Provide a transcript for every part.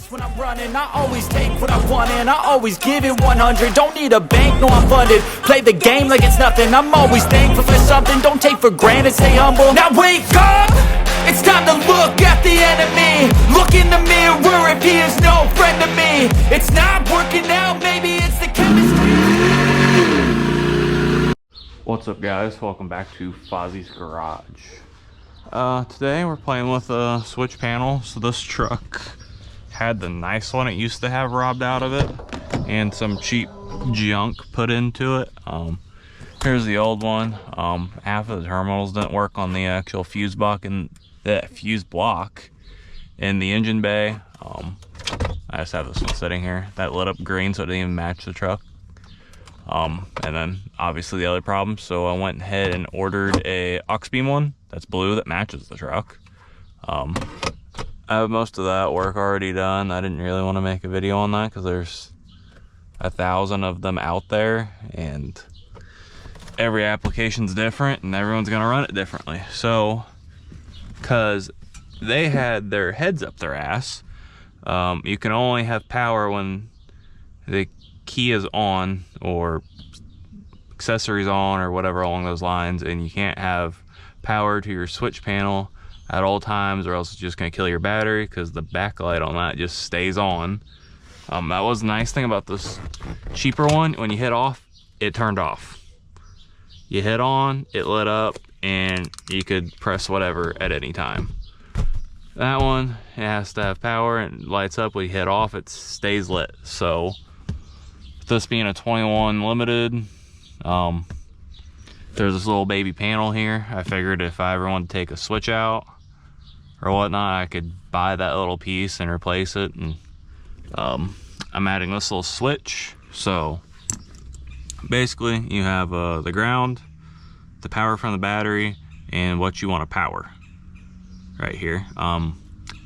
When I'm running, I always take what I want and I always give it 100. Don't need a bank, no I'm funded. Play the game like it's nothing. I'm always thankful for something. Don't take for granted, stay humble. Now wake up! It's time to look at the enemy. Look in the mirror if he is no friend to me. It's not working out, maybe it's the chemistry. What's up guys, welcome back to Fozzie's Garage. Today we're playing with a switch panel. So this truck had the nice one it used to have robbed out of it and some cheap junk put into it. Here's the old one. Half of the terminals didn't work on the actual fuse block in the engine bay. I just have this one sitting here that lit up green, so it didn't even match the truck. And then obviously the other problem, so I went ahead and ordered a auxbeam one that's blue that matches the truck. I have most of that work already done. I didn't really want to make a video on that because there's 1,000 of them out there and every application's different and everyone's gonna run it differently. So because they had their heads up their ass, you can only have power when the key is on or accessories on or whatever along those lines, and you can't have power to your switch panel at all times or else it's just going to kill your battery because the backlight on that just stays on. That was the nice thing about this cheaper one. When you hit off, it turned off. You hit on, it lit up, and you could press whatever at any time. That one, it has to have power and lights up. When you hit off, it stays lit. So this being a 21 limited, there's this little baby panel here. I figured if I ever wanted to take a switch out or whatnot, I could buy that little piece and replace it. And I'm adding this little switch. So basically you have the ground, the power from the battery, and what you want to power right here.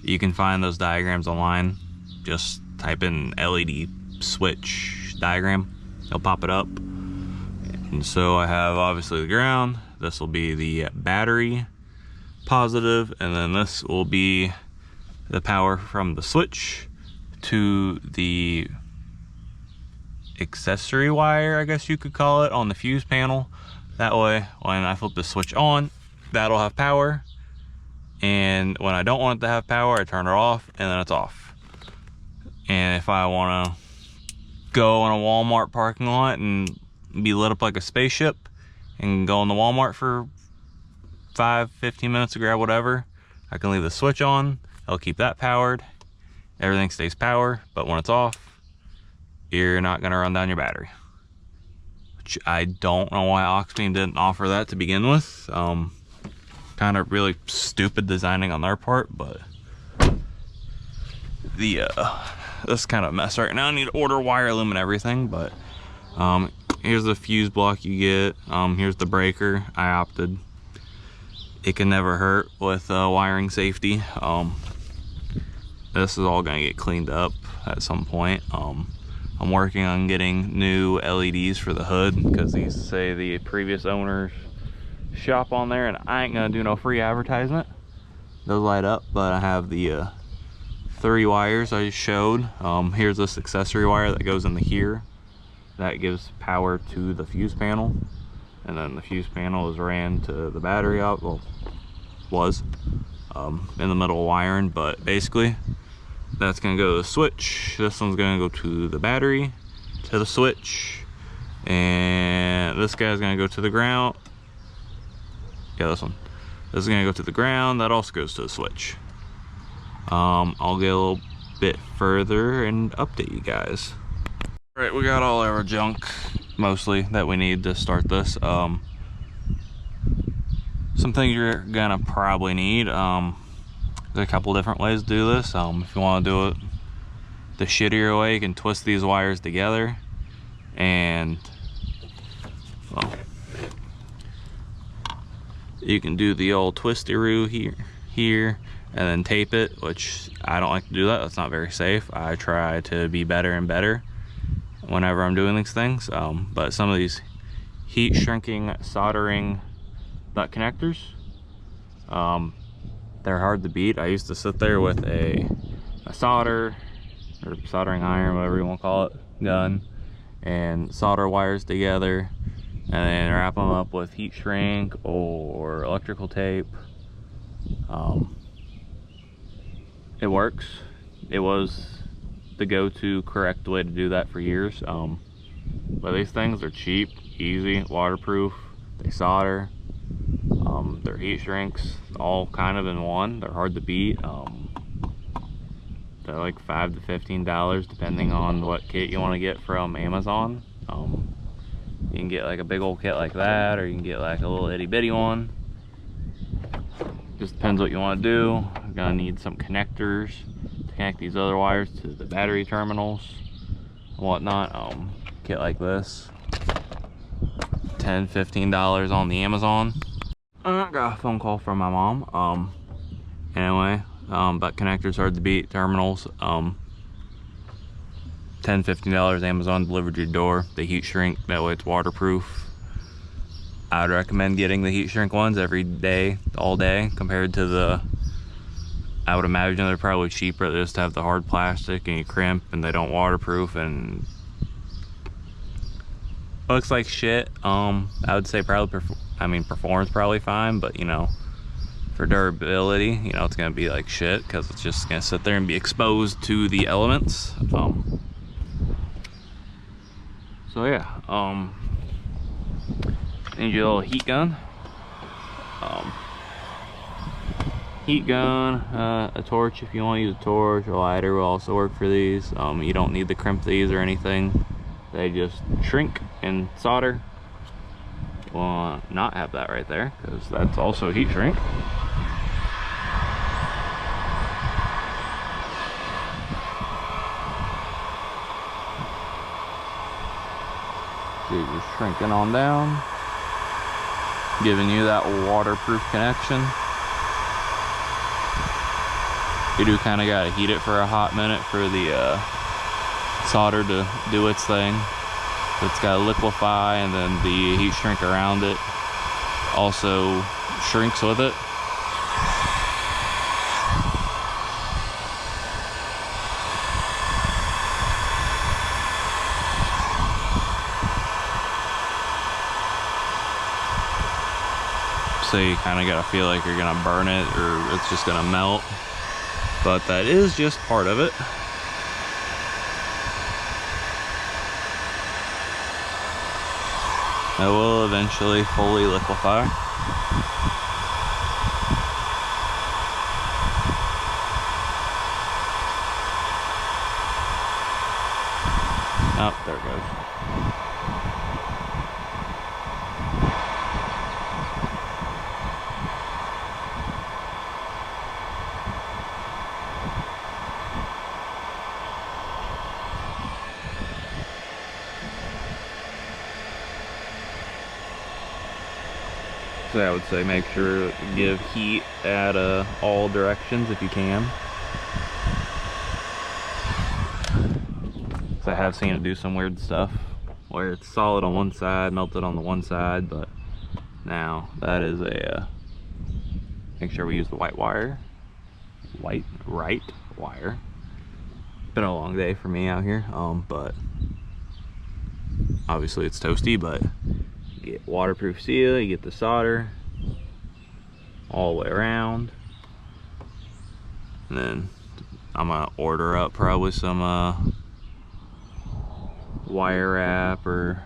You can find those diagrams online. Just type in LED switch diagram, it'll pop it up. And so I have obviously the ground, this will be the battery positive, and then this will be the power from the switch to the accessory wire, I guess you could call it, on the fuse panel. That way when I flip the switch on, that'll have power, and when I don't want it to have power, I turn it off and then it's off. And if I want to go in a Walmart parking lot and be lit up like a spaceship and go in the Walmart for 5-15 minutes to grab whatever, I can leave the switch on, I'll keep that powered, everything stays power, but when it's off, you're not going to run down your battery. Which I don't know why auxbeam didn't offer that to begin with. Kind of really stupid designing on their part, but this is kind of a mess right now. I need to order wire loom and everything, but here's the fuse block you get. Here's the breaker. I opted. It can never hurt with wiring safety. This is all gonna get cleaned up at some point. I'm working on getting new LEDs for the hood because these say the previous owner's shop on there, and I ain't gonna do no free advertisement. Those light up, but I have the 3 wires I just showed. Here's this accessory wire that goes into here that gives power to the fuse panel, and then the fuse panel is ran to the battery out. Well, was in the middle of wiring, but basically that's gonna go to the switch. This one's gonna go to the battery, to the switch, and this guy's gonna go to the ground. Yeah, this one. This is gonna go to the ground. That also goes to the switch. I'll get a little bit further and update you guys. All right, we got all our junk mostly that we need to start this. Some things you're gonna probably need. There's a couple different ways to do this. If you want to do it the shittier way, you can twist these wires together and, well, you can do the old twisty-roo here and then tape it, which I don't like to do that. That's not very safe. I try to be better and better whenever I'm doing these things. But some of these heat shrinking soldering nut connectors, they're hard to beat. I used to sit there with a solder or soldering iron, whatever you want to call it, gun, and solder wires together, and then wrap them up with heat shrink or electrical tape. It works. It was the go-to correct way to do that for years. But these things are cheap, easy, waterproof. They solder. They're heat shrinks, all kind of in one. They're hard to beat. They're like $5 to $15 depending on what kit you want to get from Amazon. You can get like a big old kit like that, or you can get like a little itty bitty one. Just depends what you want to do. You're gonna need some connectors to connect these other wires to the battery terminals and whatnot. Kit like this, $10, $15 on the Amazon. I got a phone call from my mom. Anyway, but connectors hard to beat, terminals, $10, $15 Amazon delivered to your door. They heat shrink, that way it's waterproof. I'd recommend getting the heat shrink ones every day, all day, compared to the, I would imagine they're probably cheaper. They just have the hard plastic and you crimp and they don't waterproof and looks like shit. I would say probably, performance probably fine, but you know, for durability, you know, it's gonna be like shit because it's just gonna sit there and be exposed to the elements. So yeah, need your little heat gun. A torch if you want to use a torch. A lighter will also work for these. You don't need to crimp these or anything. They just shrink and solder. We'll not have that right there because that's also heat shrink. So you're just shrinking on down, giving you that waterproof connection. You do kind of got to heat it for a hot minute for the solder to do its thing. It's got to liquefy, and then the heat shrink around it also shrinks with it. So you kind of got to feel like you're going to burn it or it's just going to melt. But that is just part of it. It will eventually fully liquefy. Oh, there it goes. So I would say make sure to give heat at all directions if you can. So I have seen it do some weird stuff where it's solid on one side, melted on the one side, but now that is a make sure we use the right wire. Been a long day for me out here, but obviously it's toasty, but you get waterproof seal, you get the solder all the way around, and then I'm gonna order up probably some wire wrap or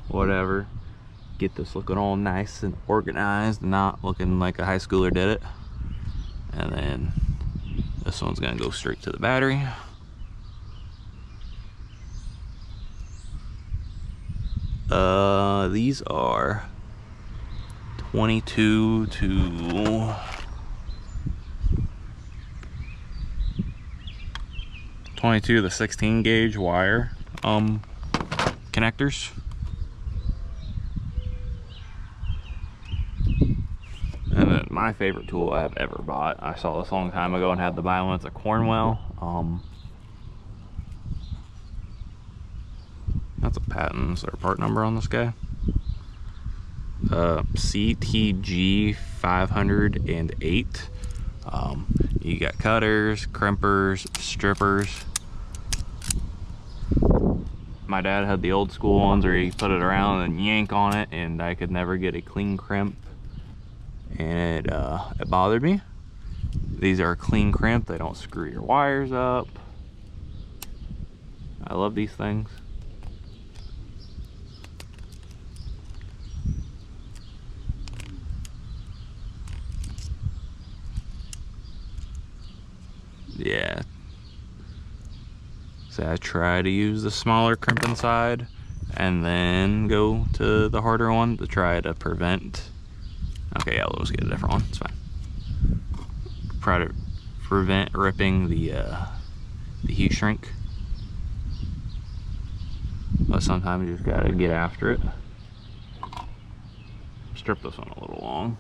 whatever, get this looking all nice and organized and not looking like a high schooler did it. And then this one's gonna go straight to the battery. These are 22 to 16 gauge wire connectors. And then my favorite tool I've ever bought, I saw this a long time ago and had to buy one. It's a Cornwell. That's a patent. Is there a part number on this guy? CTG 508. You got cutters, crimpers, strippers. My dad had the old school ones where he put it around and yank on it, and I could never get a clean crimp, and it bothered me. These are clean crimp, they don't screw your wires up. I love these things. Yeah. So I try to use the smaller crimping side and then go to the harder one to try to prevent. Okay, yeah, let's get a different one. It's fine. Try to prevent ripping the heat shrink. But sometimes you just gotta get after it. Strip this one a little long.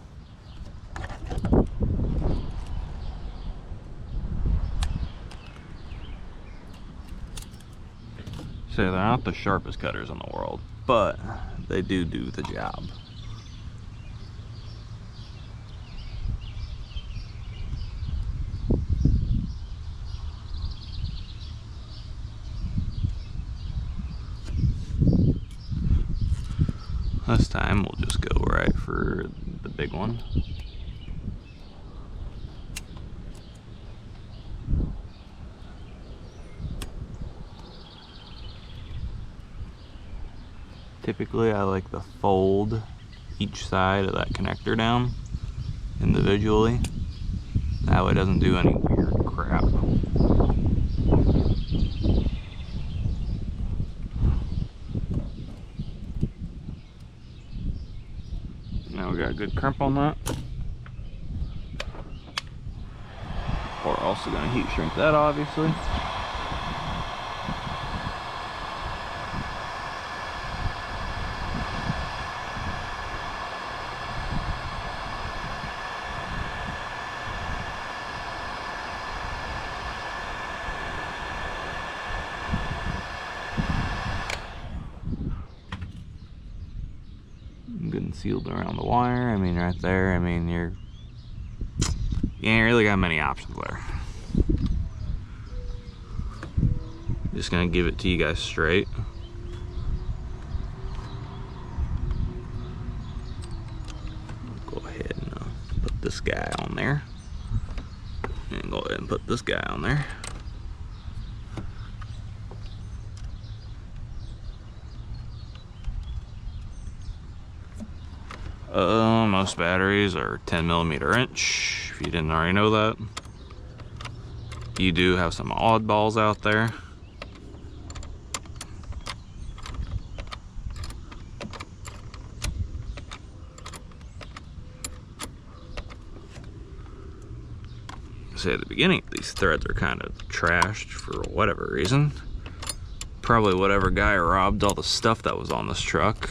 So they're not the sharpest cutters in the world, but they do the job. This time we'll just go right for the big one. Typically I like to fold each side of that connector down individually. That way it doesn't do any weird crap. Now we got a good crimp on that. We're also going to heat shrink that, obviously. Good and sealed around the wire. I mean, right there. I mean, you ain't really got many options there. Just gonna give it to you guys straight. Go ahead and put this guy on there, and go ahead and put this guy on there. Most batteries are 10mm inch, if you didn't already know that. You do have some oddballs out there. Say at the beginning, these threads are kind of trashed for whatever reason. Probably whatever guy robbed all the stuff that was on this truck.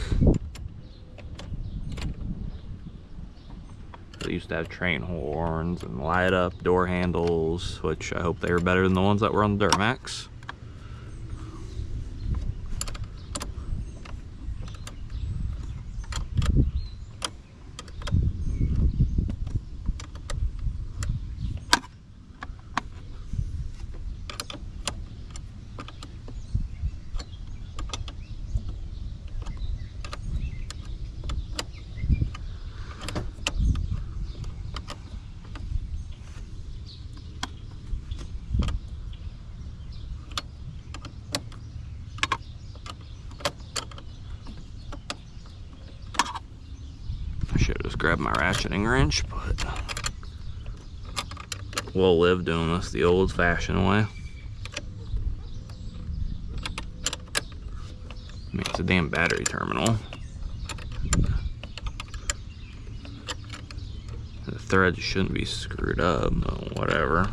They used to have train horns and light up door handles, which I hope they were better than the ones that were on the Duramax. Should have just grabbed my ratcheting wrench, but we'll live doing this the old-fashioned way. I mean, it's a damn battery terminal. The threads shouldn't be screwed up, but whatever.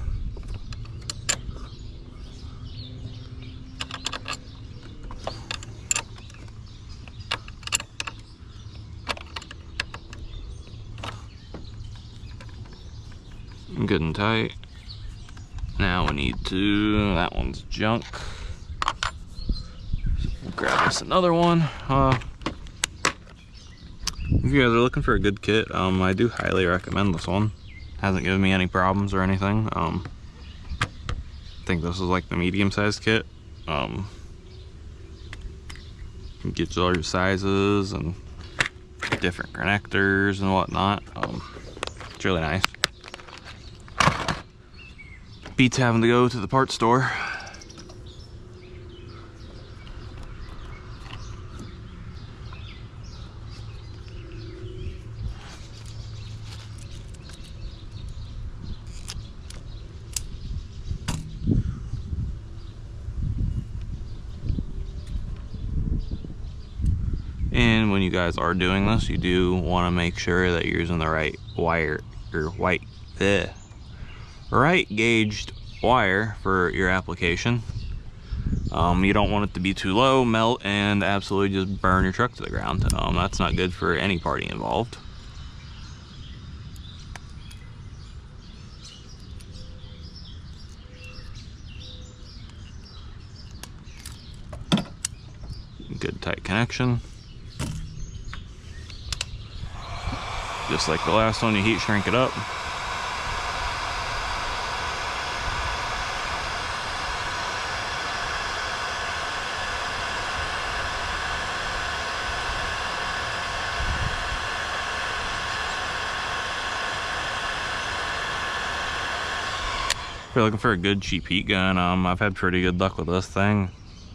Good and tight. Now we need to, that one's junk. So we'll grab us another one. If you guys are looking for a good kit, I do highly recommend this one. Hasn't given me any problems or anything. I think this is like the medium-sized kit. Get you all your sizes and different connectors and whatnot. It's really nice. Beats having to go to the parts store. And when you guys are doing this, you do want to make sure that you're using the right wire, or right gauged wire for your application. You don't want it to be too low, melt, and absolutely just burn your truck to the ground. That's not good for any party involved. Good tight connection. Just like the last one, you heat shrink it up. If you're looking for a good cheap heat gun, I've had pretty good luck with this thing.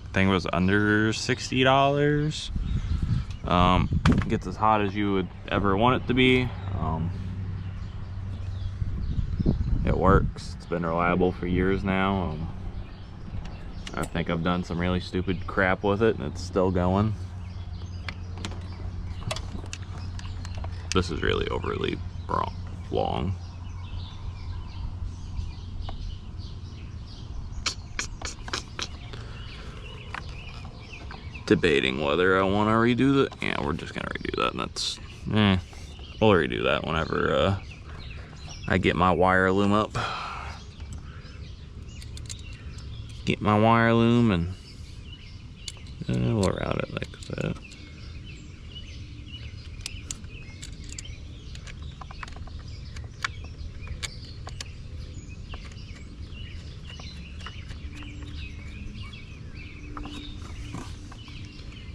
I think it was under $60. Gets as hot as you would ever want it to be. It works. It's been reliable for years now. I think I've done some really stupid crap with it and it's still going. This is really overly long. Debating whether I want to redo that. Yeah, we're just gonna redo that, and that's we'll redo that whenever I get my wire loom up. Get my wire loom and we'll route it like that.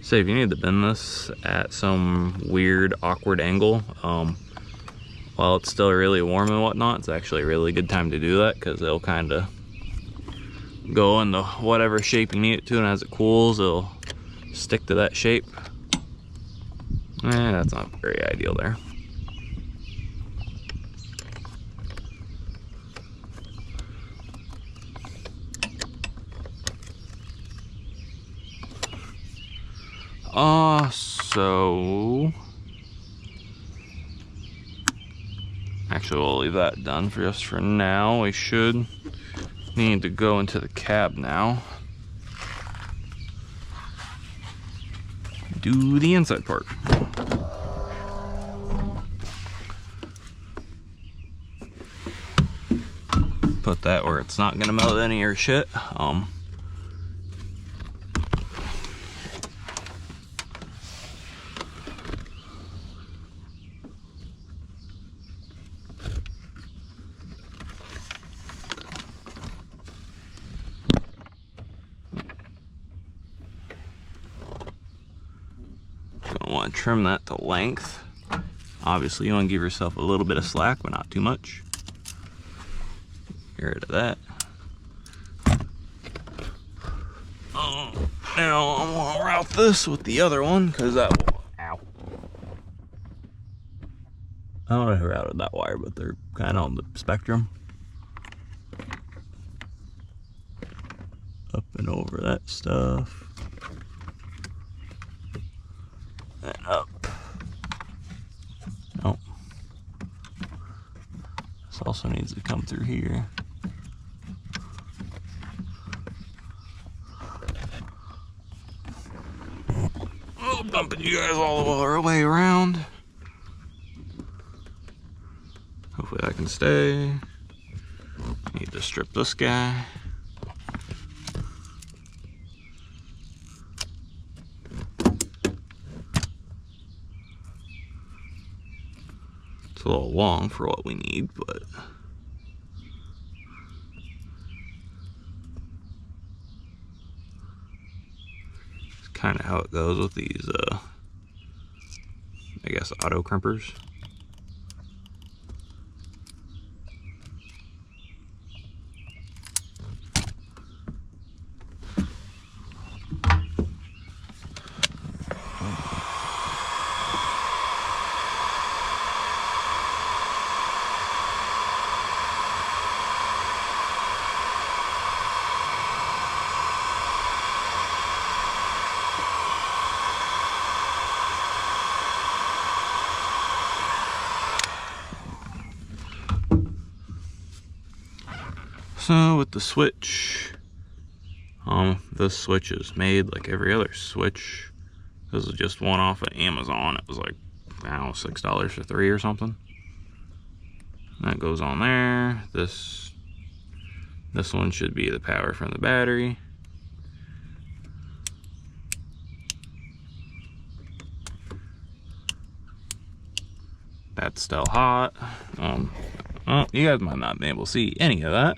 So if you need to bend this at some weird, awkward angle, while it's still really warm and whatnot, it's actually a really good time to do that because it'll kind of go into whatever shape you need it to, and as it cools, it'll stick to that shape. That's not very ideal there. So actually we'll leave that done for just for now. We should need to go into the cab now. Do the inside part. Put that where it's not gonna melt any of your shit. Want to trim that to length. Obviously you want to give yourself a little bit of slack, but not too much. Get rid of that. Now I'm going to route this with the other one because that will, ow. I don't know who routed that wire, but they're kind of on the spectrum. Up and over that stuff. And up. Oh. This also needs to come through here. Oh, bumping you guys all the way around. Hopefully I can stay. Need to strip this guy. It's a little long for what we need, but it's kind of how it goes with these, I guess, auto crimpers. So with the switch, this switch is made like every other switch. This is just one off of Amazon. It was like, I don't know, $6 for 3 or something. That goes on there. This one should be the power from the battery. That's still hot. Well, you guys might not be able to see any of that.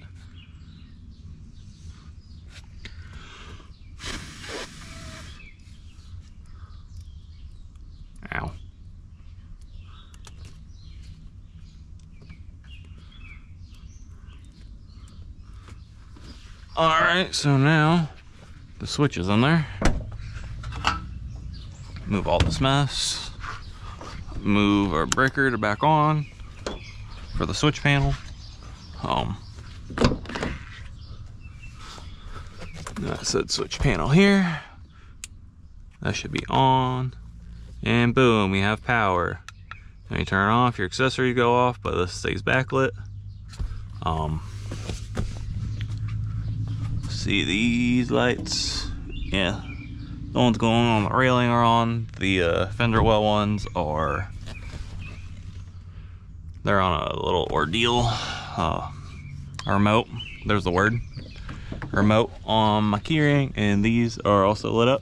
Ow. Alright, so now the switch is in there. Move all this mess. Move our breaker to back on for the switch panel. That said switch panel here. That should be on. And boom, we have power. When you turn it off, your accessories go off, but this stays backlit. See these lights? Yeah. The ones going on the railing are on. The fender well ones are, they're on a little ordeal. Remote, there's the word. Remote on my keyring, and these are also lit up.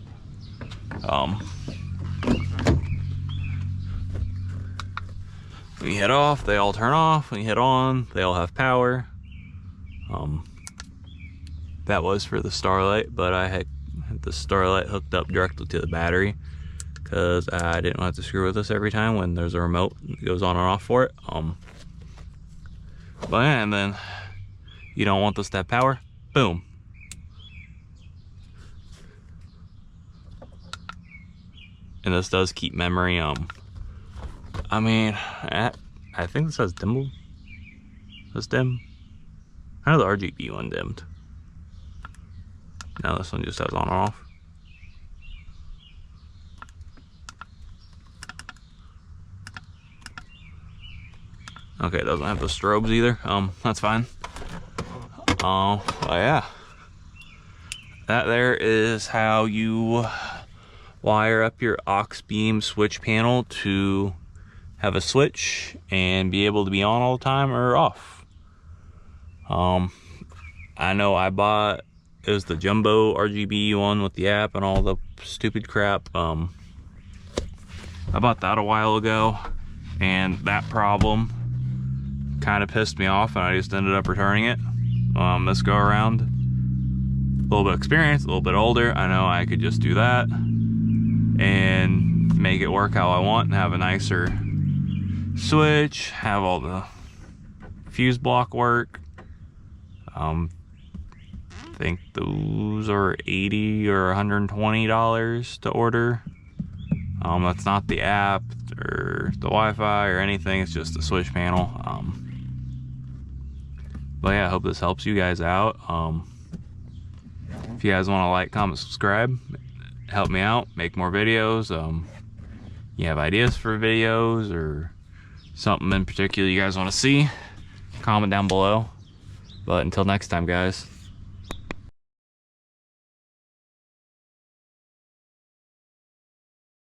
When you hit off, they all turn off. When you hit on, they all have power. That was for the Starlight, but I had the Starlight hooked up directly to the battery because I didn't have to screw with this every time when there's a remote that goes on and off for it. But yeah, and then you don't want this to have power. Boom. And this does keep memory. I mean, I think this has dimmed. This dim. I know the RGB one dimmed. Now this one just has on and off. Okay, it doesn't have the strobes either. That's fine. Oh yeah. That there is how you wire up your auxbeam switch panel to have a switch and be able to be on all the time or off. I know I bought, it was the jumbo RGB one with the app and all the stupid crap. I bought that a while ago, and that problem kind of pissed me off, and I just ended up returning it. This go around, a little bit of experience, a little bit older, I know I could just do that and make it work how I want and have a nicer switch, have all the fuse block work. I think those are $80 or $120 to order. That's not the app or the Wi-Fi or anything, it's just the switch panel. But yeah, I hope this helps you guys out. If you guys want to like, comment, subscribe, help me out, make more videos. You have ideas for videos or something in particular you guys want to see, comment down below. But until next time, guys,